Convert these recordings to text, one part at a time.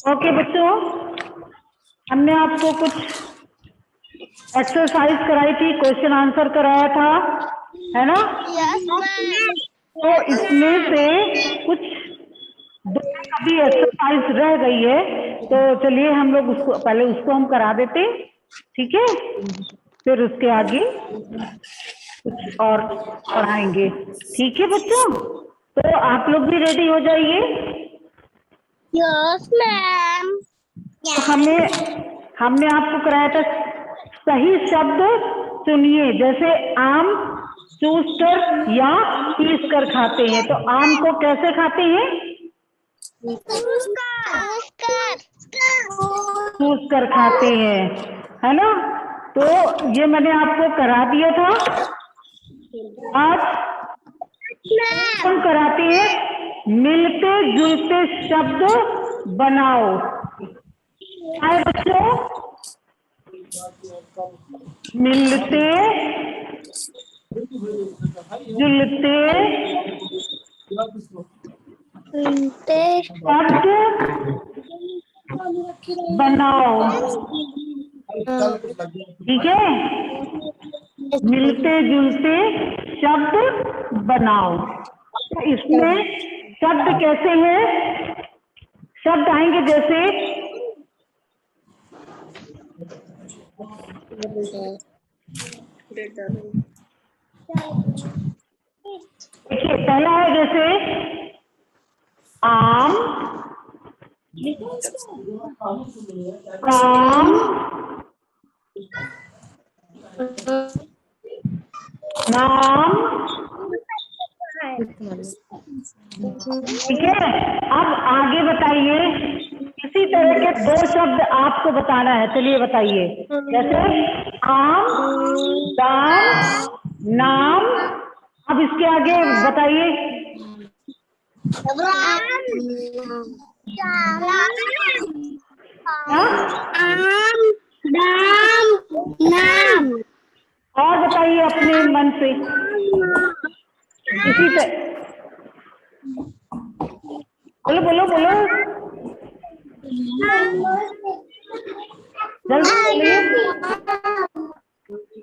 Okay बच्चों, हमने आपको कुछ एक्सरसाइज कराई थी, क्वेश्चन आंसर कराया था, है ना? तो इसमें से कुछ दो अभी एक्सरसाइज रह गई है, तो चलिए हम लोग उसको पहले उसको हम करा देते, ठीक है? फिर उसके आगे कुछ और पढ़ाएंगे, ठीक है बच्चों? तो आप लोग भी रेडी हो जाइए। Yes ma'am. तो हमने आपको कराया था सही शब्द चुनिए, जैसे आम चूस कर या पीस कर खाते हैं, तो आम को कैसे खाते हैं? चूस कर खाते हैं, है ना? तो ये मैंने आपको करा दिया था। आज हम कराते हैं मिलते जुलते शब्द बनाओ। आए बच्चों, मिलते जुलते शब्द बनाओ, ठीक है? मिलते जुलते शब्द बनाओ। तो इसमें शब्द कैसे हैं? शब्द आएंगे जैसे देखिए, पहला है जैसे आम, आम, नाम, ठीक है? अब आगे बताइए, इसी तरह के दो शब्द आपको बताना है, चलिए बताइए। जैसे आम, दाम, नाम, अब इसके आगे बताइए। आम, दाम, नाम। और बताइए अपने मन से इसी तरह। बोलो बोलो बोलो, जल्दी बोलिए।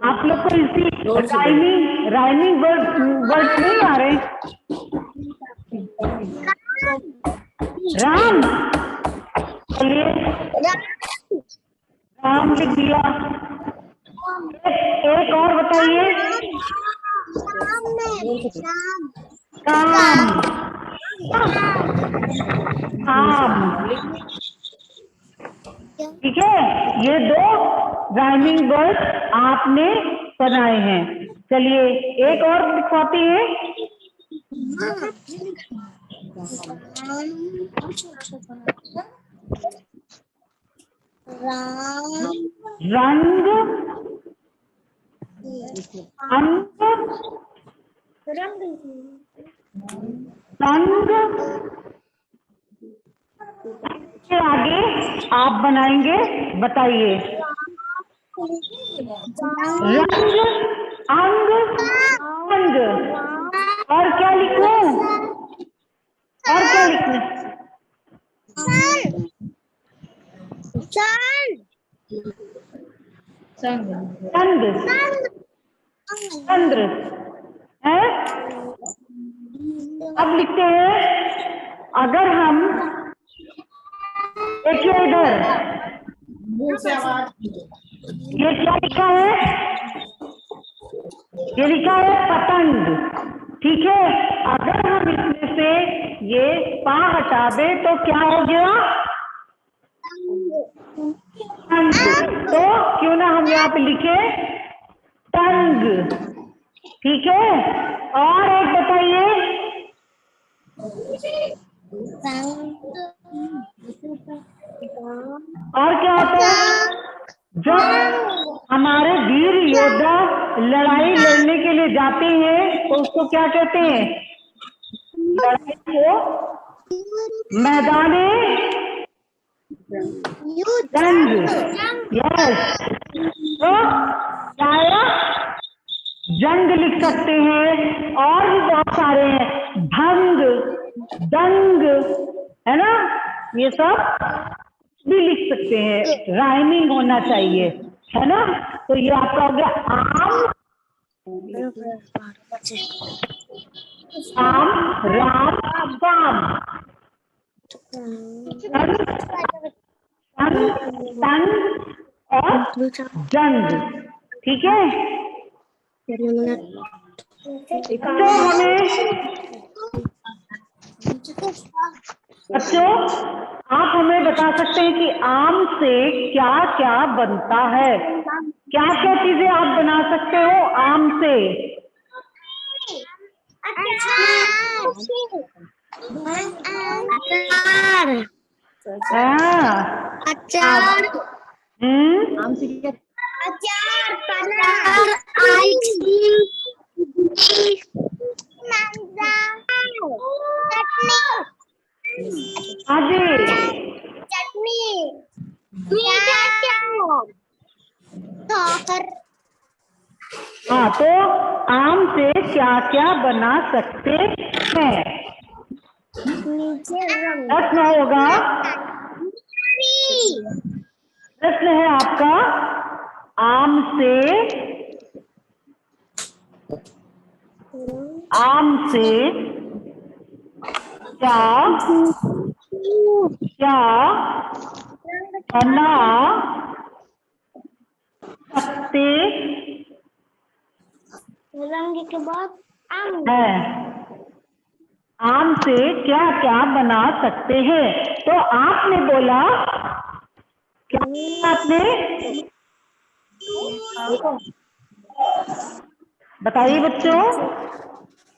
आप लोग को इसी राइमिंग वर्ड नहीं आ रहे? राम, बोलिए। राम लिख दिया। एक और बताइए। काम, काम, ठीक है? ये दो राइमिंग वर्ड आपने बनाए हैं। चलिए एक और लिखवाते हैं। रंग, अंग, संग, के आगे आप बनाएंगे, बताइए। रंग, अंग, अंग, और क्या लिखूं? और क्या लिखूं? चंद्र, चंद्र है। अब लिखते हैं, अगर हम देखिए इधर, ये क्या लिखा है? ये लिखा है पतंग, ठीक है? अगर हम इसमें से ये पा हटा दे तो क्या हो गया? तो क्यों ना हम यहाँ पे लिखे तंग, ठीक है? और एक बताइए। और क्या होता है? जब हमारे वीर योद्धा लड़ाई लड़ने के लिए जाते हैं तो उसको क्या कहते हैं? लड़ाई को मैदाने जंग, यस। तो जंग लिख सकते हैं, और भी बहुत सारे हैं, भंग, दंग, है ना, ये सब भी लिख सकते हैं, राइमिंग होना चाहिए, है ना। तो ये आपका हो गया आम, आम, राम, काम, तंग और जंग, ठीक है। तो हमें बच्चों, आप हमें बता सकते हैं कि आम से क्या क्या बनता है, क्या क्या चीजें आप बना सकते हो आम से। अचार, आम से क्या, अचार, आइसक्रीम, आगे, चटनी, हाँ, तो आम से क्या क्या बना सकते हैं। प्रश्न होगा, प्रश्न है आपका, आम से क्या क्या बना सकते रंग के बाद आम, हैं, आम से क्या क्या बना सकते हैं। तो आपने बोला, क्या बोला आपने, बताइए बच्चों,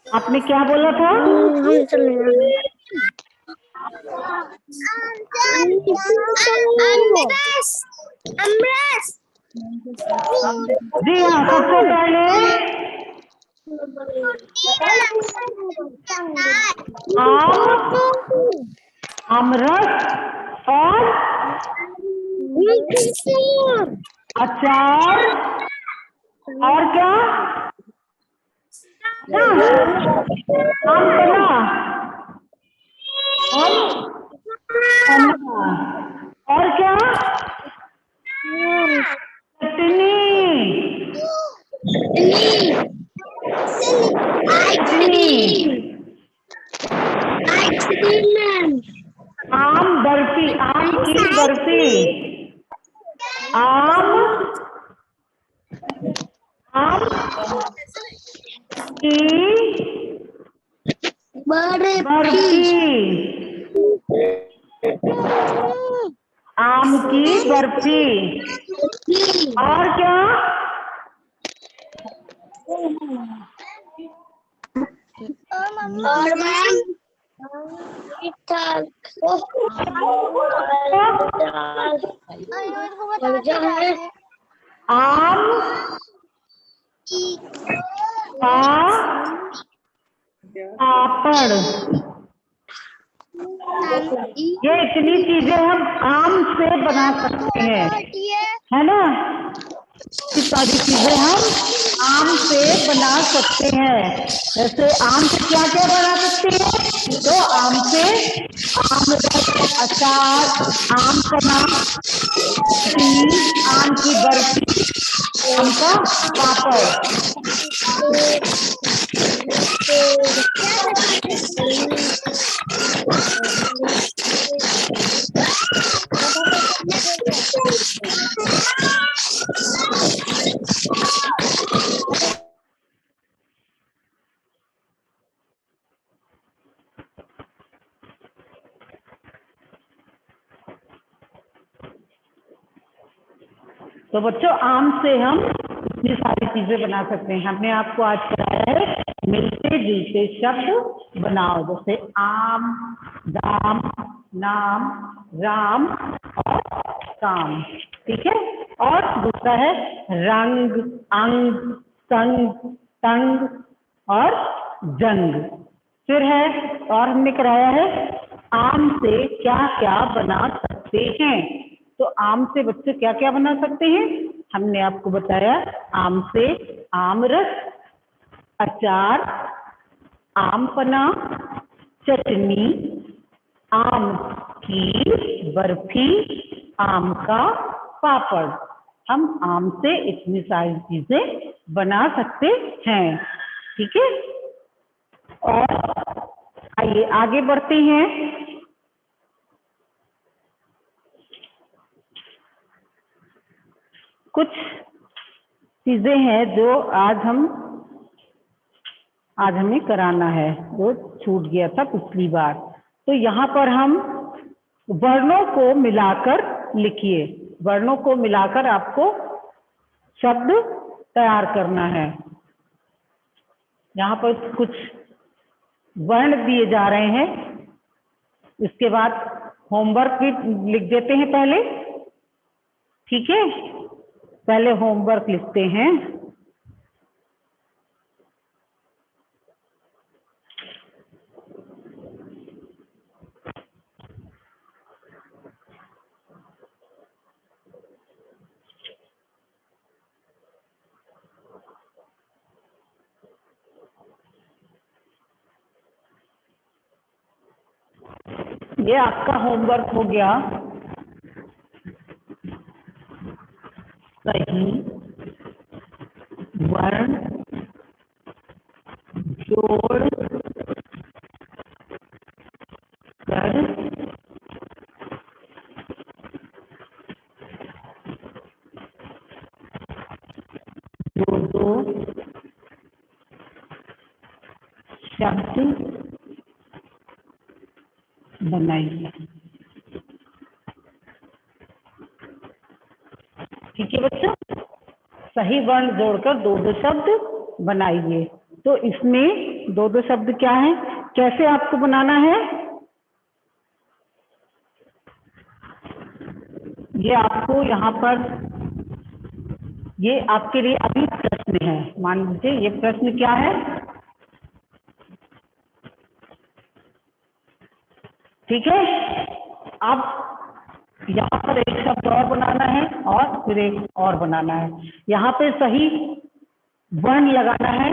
आपने क्या बोला था। जी हाँ, सबसे पहले आम, आमरस और अचार, और क्या, आम पन्ना, और क्या, चटनी, आम बर्फी, आम की बर्फी, आम की बर्फी, आम की बर्फी, और क्या, आम का पापड़, ये इतनी चीजें हम आम से बना सकते हैं, है ना। ये सारी चीजें हम आम से बना सकते हैं। जैसे आम से क्या क्या बना सकते हैं, तो आम से आम रस, अचार, आम पन्ना, आम की बर्फी, आम का पापड़। तो बच्चों, आम से हम ये सारी चीजें बना सकते हैं। हमने आपको आज कराया है मिलते जुलते शब्द बनाओ, जैसे आम, दाम, नाम, राम और काम, ठीक है। और दूसरा है रंग, अंग, संग, तंग और जंग। फिर है, और हमने कराया है आम से क्या क्या बना सकते हैं। तो आम से बच्चे क्या क्या बना सकते हैं, हमने आपको बताया, आम से आम रस, अचार, आम पन्ना, चटनी, आम की बर्फी, आम का पापड़। हम आम से इतनी सारी चीजें बना सकते हैं। ठीक है, और आइए आगे बढ़ते हैं। कुछ चीजें हैं जो आज हमें कराना है, जो छूट गया था पिछली बार। तो यहाँ पर हम वर्णों को मिलाकर लिखिए। वर्णों को मिलाकर आपको शब्द तैयार करना है। यहाँ पर कुछ वर्ण दिए जा रहे हैं, इसके बाद होमवर्क भी लिख देते हैं पहले। ठीक है, पहले होमवर्क लिखते हैं। ये आपका होमवर्क हो गया। सही वर्ण जोड़ कर दो शब्द बनाइए। ठीक है बच्चों, सही वर्ण जोड़कर दो शब्द बनाइए। तो इसमें दो शब्द क्या है, कैसे आपको बनाना है, ये आपको यहाँ पर, ये आपके लिए अभी प्रश्न है। मान लीजिए ये प्रश्न क्या है। ठीक है, अब यहाँ पर एक शब्द और बनाना है और फिर एक और बनाना है। यहाँ पे सही वर्ण लगाना है,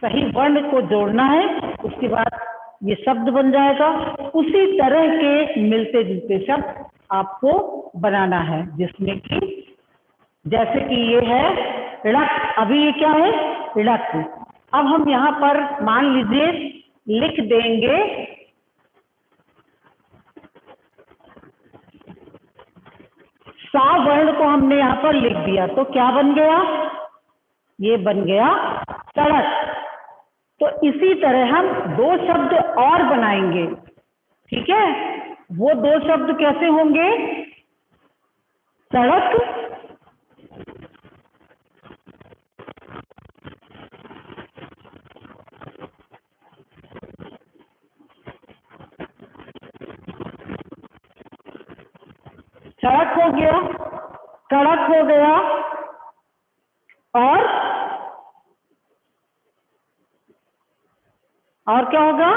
सही वर्ण को जोड़ना है, उसके बाद ये शब्द बन जाएगा। उसी तरह के मिलते जुलते शब्द आपको बनाना है, जिसमें कि जैसे कि ये है ड़क। अभी ये क्या है, ड़क। अब हम यहाँ पर मान लीजिए लिख देंगे सा वर्ण को हमने यहाँ पर लिख दिया, तो क्या बन गया, ये बन गया सड़क। तो इसी तरह हम दो शब्द और बनाएंगे। ठीक है, वो दो शब्द कैसे होंगे, सड़क सड़क हो गया, कड़क हो गया, और क्या होगा,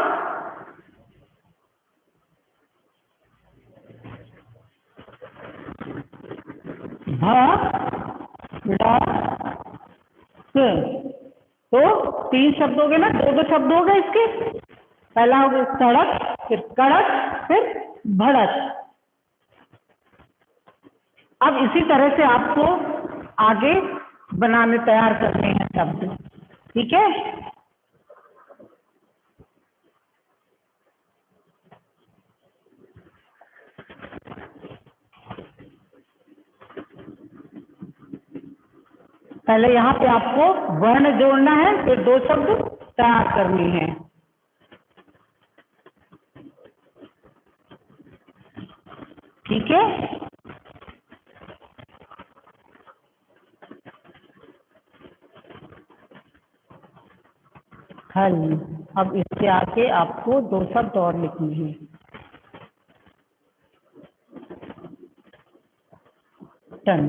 तो तीन शब्द हो गए ना, दो शब्द हो गए इसके। पहला हो गया सड़क, फिर कड़क, फिर भड़क। अब इसी तरह से आपको आगे बनाने तैयार करने हैं शब्द। ठीक है, पहले यहाँ पे आपको वर्ण जोड़ना है, फिर दो शब्द तैयार करने हैं। ठीक है, हल। अब इसके आगे आपको दो शब्द और लिखने हैं। टन।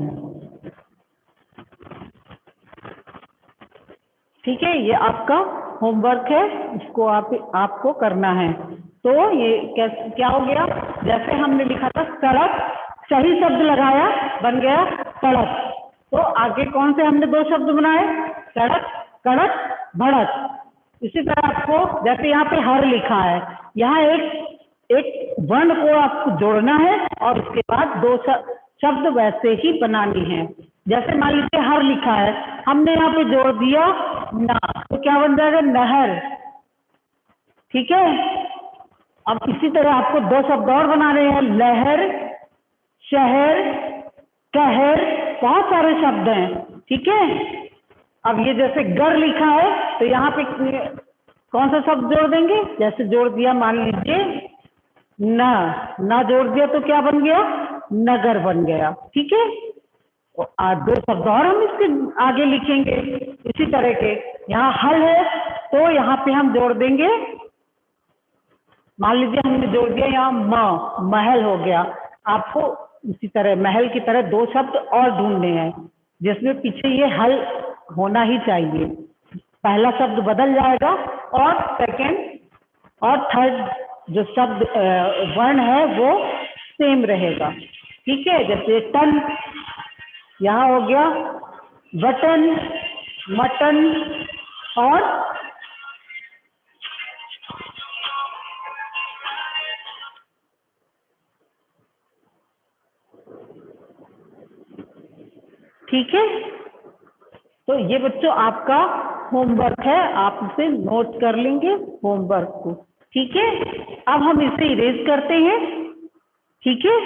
ठीक है, ये आपका होमवर्क है, इसको आपको करना है। तो ये क्या हो गया, जैसे हमने लिखा था सड़क, सही शब्द लगाया, बन गया सड़क। तो आगे कौन से हमने दो शब्द बनाए, सड़क, कड़क, बढ़त। इसी तरह आपको जैसे यहाँ पे हर लिखा है, यहाँ एक वर्ण को आपको जोड़ना है और उसके बाद दो शब्द वैसे ही बनानी है। जैसे मान लीजिए हर लिखा है, हमने यहाँ पे जोड़ दिया ना, तो क्या बन जाएगा? नहर। ठीक है। अब इसी तरह आपको दो शब्द और बनाने हैं, लहर, शहर, कहर, बहुत सारे शब्द हैं। ठीक है। अब ये जैसे गर लिखा है तो यहाँ पे कौन सा शब्द जोड़ देंगे? जैसे जोड़ दिया मान लीजिए ना जोड़ दिया तो क्या बन गया? नगर बन गया। ठीक है। दो शब्द और हम इसके आगे लिखेंगे इसी तरह के। यहाँ हल है तो यहाँ पे हम जोड़ देंगे, मान लीजिए हमने जोड़ दिया यहाँ महल हो गया। आपको इसी तरह महल की तरह दो शब्द और ढूंढने हैं जिसमें पीछे ये हल होना ही चाहिए। पहला शब्द बदल जाएगा और सेकंड और थर्ड जो शब्द वर्ण है वो सेम रहेगा। ठीक है। जैसे टन यहाँ हो गया, बटन, मटन और ठीक है। तो ये बच्चों आपका होमवर्क है, आप इसे नोट कर लेंगे होमवर्क को। ठीक है। अब हम इसे इरेज करते हैं। ठीक है।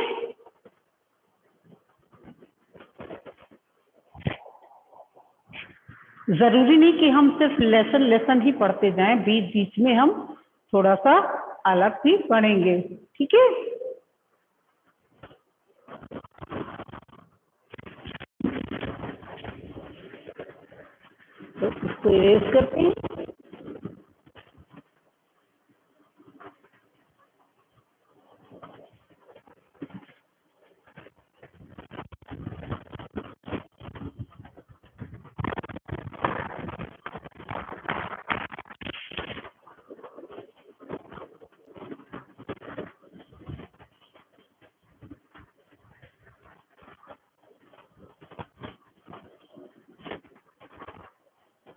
जरूरी नहीं कि हम सिर्फ लेसन ही पढ़ते जाएं, बीच बीच में हम थोड़ा सा अलग भी पढ़ेंगे। ठीक है। तो इसको इरेज करते हैं।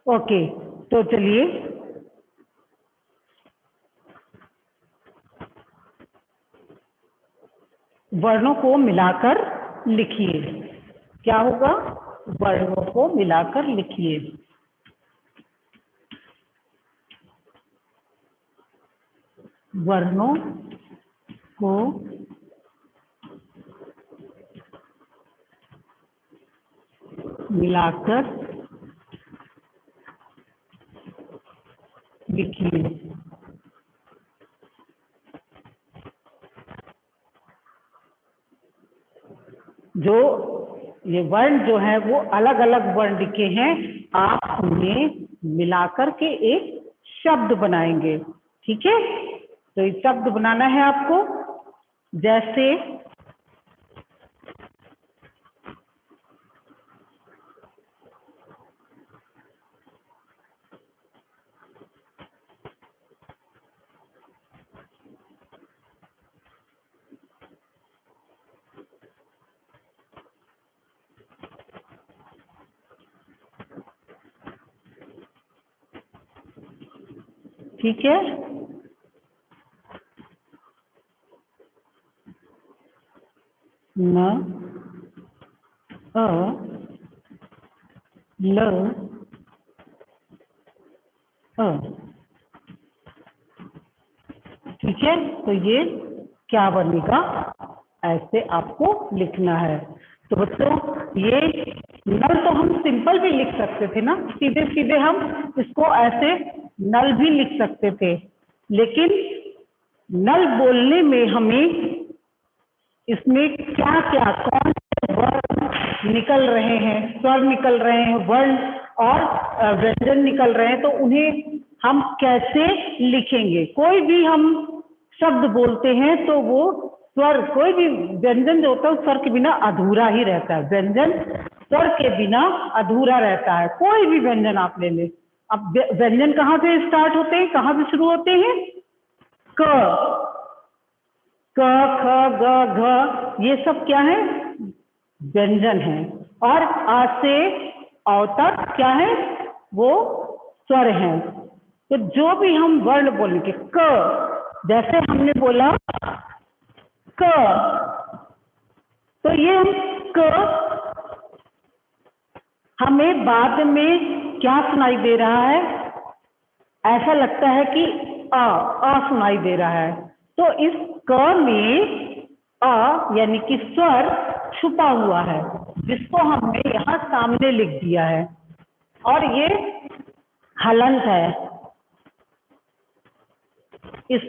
ओके, तो चलिए वर्णों को मिलाकर लिखिए। क्या होगा? वर्णों को मिलाकर लिखिए। वर्णों को मिलाकर लिखिए। जो ये वर्ण जो है वो अलग अलग वर्ण लिखे हैं, आप उन्हें मिलाकर के एक शब्द बनाएंगे। ठीक है। तो ये शब्द बनाना है आपको। जैसे ठीक है। न, अ, ल, अ। ठीक है। तो ये क्या बनेगा? ऐसे आपको लिखना है। तो बच्चों ये नल तो हम सिंपल भी लिख सकते थे ना, सीधे सीधे हम इसको ऐसे नल भी लिख सकते थे, लेकिन नल बोलने में हमें इसमें क्या क्या कौन से वर्ण निकल रहे हैं, स्वर निकल रहे हैं, वर्ण और व्यंजन निकल रहे हैं, तो उन्हें हम कैसे लिखेंगे? कोई भी हम शब्द बोलते हैं तो वो स्वर, कोई भी व्यंजन जो होता है स्वर के बिना अधूरा ही रहता है। व्यंजन स्वर के बिना अधूरा रहता है। कोई भी व्यंजन आप ले लें। अब व्यंजन कहाँ से स्टार्ट होते हैं, कहाँ से शुरू होते हैं? क, ख, ग, घ, ये सब क्या है? व्यंजन है। और आ से औ तक क्या है? वो स्वर हैं। तो जो भी हम वर्ण बोलेंगे, क, जैसे हमने बोला क, तो ये हम क, हमें बाद में क्या सुनाई दे रहा है? ऐसा लगता है कि अ सुनाई दे रहा है। तो इस क में अ यानी कि स्वर छुपा हुआ है, जिसको हमने यहाँ सामने लिख दिया है, और ये हलंत है। इस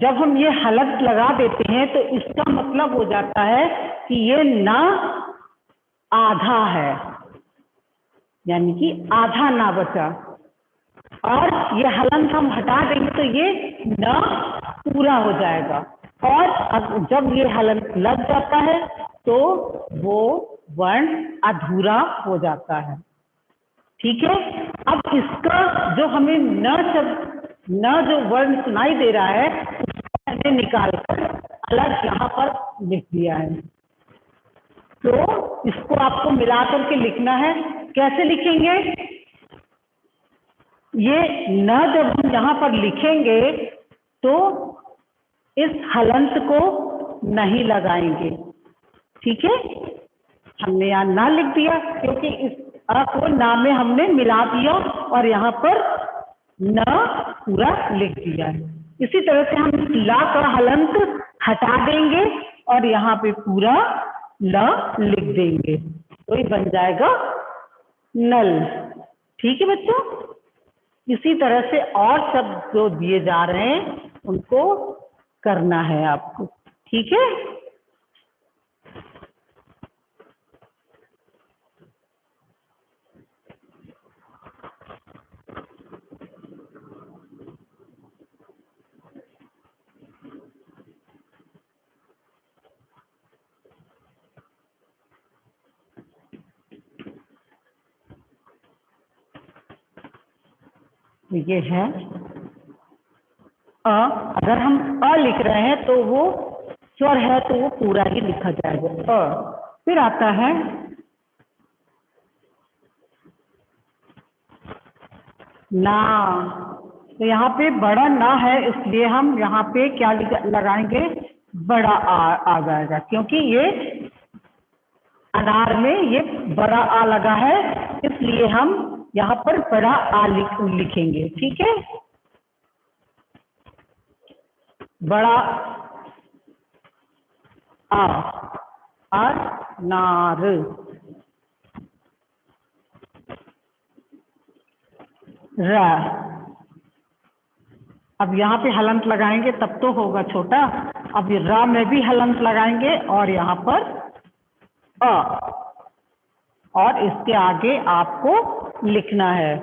जब हम ये हलंत लगा देते हैं तो इसका मतलब हो जाता है कि ये न आधा है, यानी कि आधा ना बचा। और ये हलंत हम हटा देंगे तो ये न पूरा हो जाएगा, और जब ये हलंत लग जाता है तो वो वर्ण अधूरा हो जाता है। ठीक है, अब इसका जो हमें न शब्द, न जो वर्ण सुनाई दे रहा है, उसको मैंने निकाल कर अलग यहाँ पर लिख दिया है। तो इसको आपको मिला करके लिखना है। कैसे लिखेंगे? ये न जब हम यहाँ पर लिखेंगे तो इस हलंत को नहीं लगाएंगे। ठीक है, हमने यहाँ ना लिख दिया क्योंकि इस अ को ना में हमने मिला दिया और यहाँ पर न पूरा लिख दिया है। इसी तरह से हम ला का हलंत हटा देंगे और यहाँ पे पूरा ल लिख देंगे, तो ये बन जाएगा नल। ठीक है बच्चों, इसी तरह से और शब्द जो दिए जा रहे हैं उनको करना है आपको। ठीक है, ये है अ। अगर हम अ लिख रहे हैं तो वो स्वर है तो वो पूरा ही लिखा जाएगा अ। फिर आता है ना। तो यहाँ पे बड़ा ना है, इसलिए हम यहाँ पे क्या लगाएंगे? बड़ा आ जाएगा, क्योंकि ये अनार में ये बड़ा आ लगा है, इसलिए हम यहाँ पर बड़ा आ लिखेंगे। ठीक है, बड़ा आ, अनार। र, अब यहाँ पे हलंत लगाएंगे तब तो होगा छोटा। अब ये र में भी हलंत लगाएंगे और यहाँ पर अ, और इसके आगे आपको लिखना है।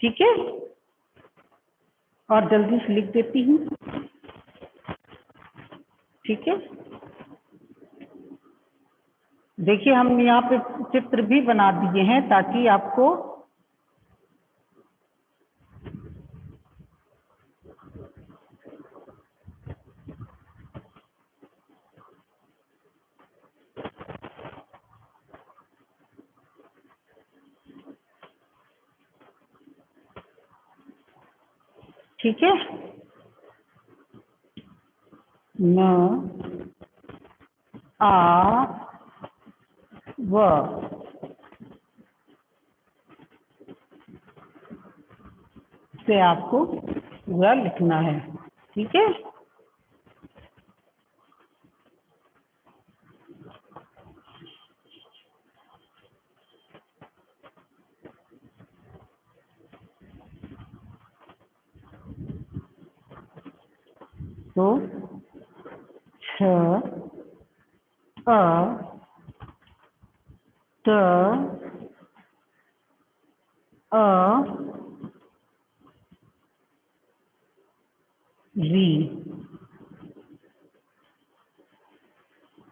ठीक है, और जल्दी से लिख देती हूँ। ठीक है, देखिए हम यहाँ पे चित्र भी बना दिए हैं ताकि आपको ठीक है। न, आ, व, से आपको पूरा लिखना है। ठीक है, तो छ, अ, त, अ, री,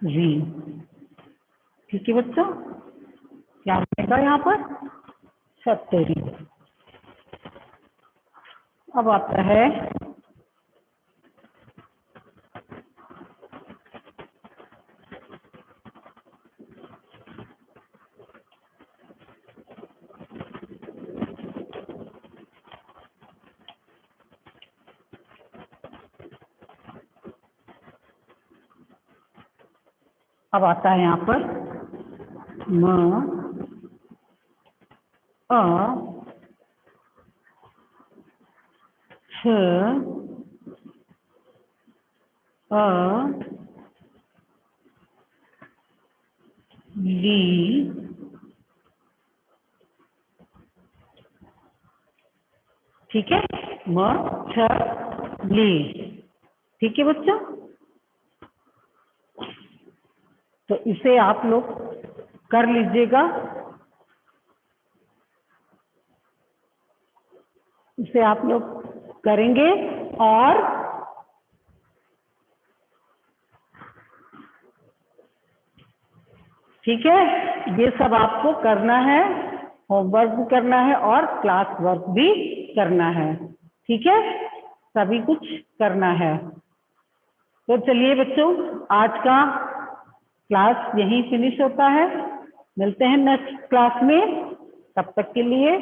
री। ठीक है बच्चों, क्या बनेगा यहाँ पर? सत्तरी। अब आता है अब आता है यहाँ पर म अ छ अ ली ठीक है, म छ ली। ठीक है बच्चों, तो इसे आप लोग कर लीजिएगा, इसे आप लोग करेंगे। और ठीक है, ये सब आपको करना है, होमवर्क भी करना है और क्लास वर्क भी करना है। ठीक है, सभी कुछ करना है। तो चलिए बच्चों, आज का क्लास यहीं फिनिश होता है। मिलते हैं नेक्स्ट क्लास में, तब तक के लिए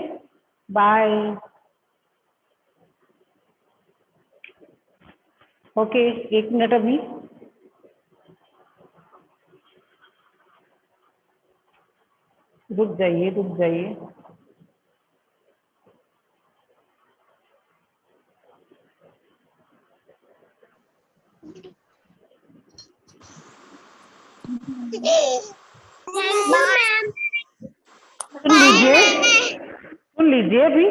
बाय। ओके, 1 मिनट अभी। रुक जाइए, रुक जाइए। सुन लीजिए, सुन लीजिए, अभी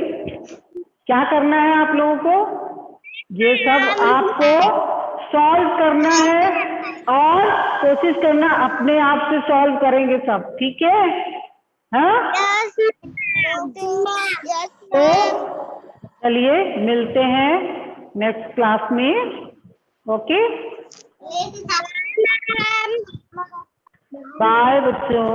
क्या करना है आप लोगों को, ये सब आपको सॉल्व करना है और कोशिश करना अपने आप से सॉल्व करेंगे सब। ठीक है, हाँ? तो चलिए मिलते हैं नेक्स्ट क्लास में। ओके, बाय बच्चों।